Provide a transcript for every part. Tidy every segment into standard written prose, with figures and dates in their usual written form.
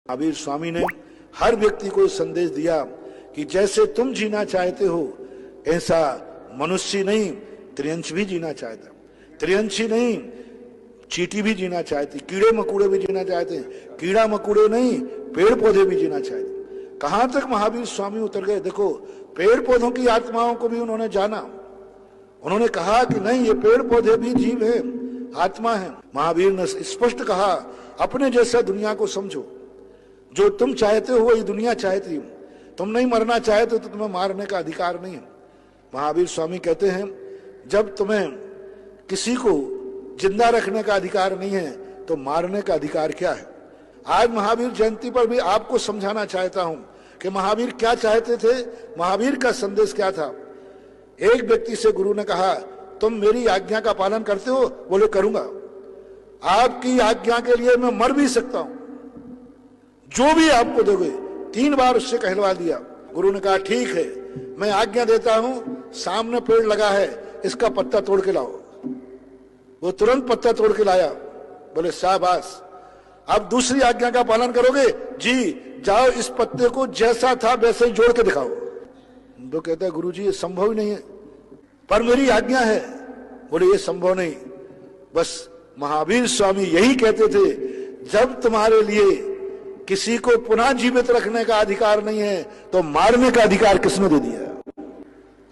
महावीर स्वामी ने हर व्यक्ति को संदेश दिया कि जैसे तुम जीना चाहते हो ऐसा मनुष्य नहीं त्रियंश भी जीना चाहता, त्रियंशी नहीं चींटी भी जीना चाहती, कीड़े मकोड़े भी जीना चाहते हैं, कीड़ा मकोड़े नहीं पेड़ पौधे भी जीना चाहते। कहां तक महावीर स्वामी उतर गए। देखो पेड़ पौधों की आत्माओं को भी उन्होंने जाना। उन्होंने कहा कि नहीं ये पेड़ पौधे भी जीव है, आत्मा है। महावीर ने स्पष्ट कहा अपने जैसा दुनिया को समझो, जो तुम चाहते हो वही दुनिया चाहती है। तुम नहीं मरना चाहते तो तुम्हें मारने का अधिकार नहीं है। महावीर स्वामी कहते हैं जब तुम्हें किसी को जिंदा रखने का अधिकार नहीं है तो मारने का अधिकार क्या है। आज महावीर जयंती पर भी आपको समझाना चाहता हूं कि महावीर क्या चाहते थे, महावीर का संदेश क्या था। एक व्यक्ति से गुरु ने कहा तुम मेरी आज्ञा का पालन करते हो? बोले करूंगा। आपकी आज्ञा के लिए मैं मर भी सकता हूं, जो भी आपको दोगे। 3 बार उससे कहलवा दिया। गुरु ने कहा ठीक है मैं आज्ञा देता हूं, सामने पेड़ लगा है इसका पत्ता तोड़ के लाओ। वो तुरंत पत्ता तोड़ के लाया। बोले शाबाश, अब दूसरी आज्ञा का पालन करोगे? जी, जाओ इस पत्ते को जैसा था वैसे ही जोड़ के दिखाओ। तो कहता है गुरु जी ये संभव ही नहीं है, पर मेरी आज्ञा है। बोले ये संभव नहीं। बस महावीर स्वामी यही कहते थे जब तुम्हारे लिए किसी को पुनः जीवित रखने का अधिकार नहीं है तो मारने का अधिकार किसने दे दिया।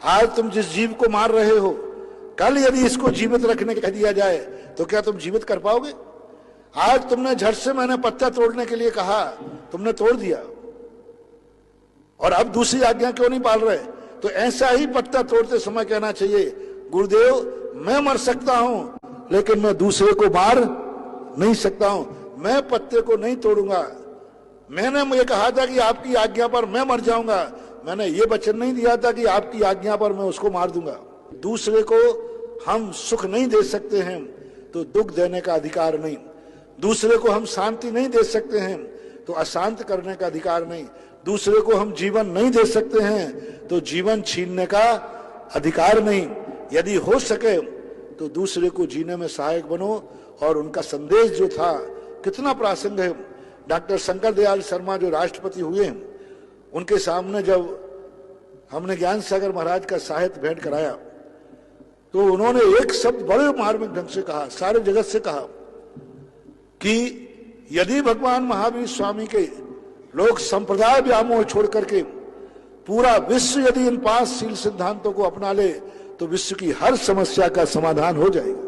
आज तुम जिस जीव को मार रहे हो, कल यदि इसको जीवित रखने कह दिया जाए तो क्या तुम जीवित कर पाओगे? आज तुमने झट से मैंने पत्ता तोड़ने के लिए कहा, तुमने तोड़ दिया, और अब दूसरी आज्ञा क्यों नहीं पाल रहे? तो ऐसा ही पत्ता तोड़ते समय कहना चाहिए गुरुदेव मैं मर सकता हूं लेकिन मैं दूसरे को मार नहीं सकता हूं, मैं पत्ते को नहीं तोड़ूंगा। मैंने मुझे कहा था कि आपकी आज्ञा पर मैं मर जाऊंगा, मैंने ये वचन नहीं दिया था कि आपकी आज्ञा पर मैं उसको मार दूंगा। दूसरे को हम सुख नहीं दे सकते हैं तो दुख देने का अधिकार नहीं, दूसरे को हम शांति नहीं दे सकते हैं तो अशांत करने का अधिकार नहीं, दूसरे को हम जीवन नहीं दे सकते हैं तो जीवन छीनने का अधिकार नहीं। यदि हो सके तो दूसरे को जीने में सहायक बनो। और उनका संदेश जो था कितना प्रासंगिक है। डॉक्टर शंकर दयाल शर्मा जो राष्ट्रपति हुए, उनके सामने जब हमने ज्ञान सागर महाराज का साहित्य भेंट कराया तो उन्होंने एक शब्द बड़े मार्मिक ढंग से कहा, सारे जगत से कहा कि यदि भगवान महावीर स्वामी के लोग संप्रदाय व्यामोह छोड़ करके पूरा विश्व यदि इन 5 शील सिद्धांतों को अपना ले तो विश्व की हर समस्या का समाधान हो जाएगा।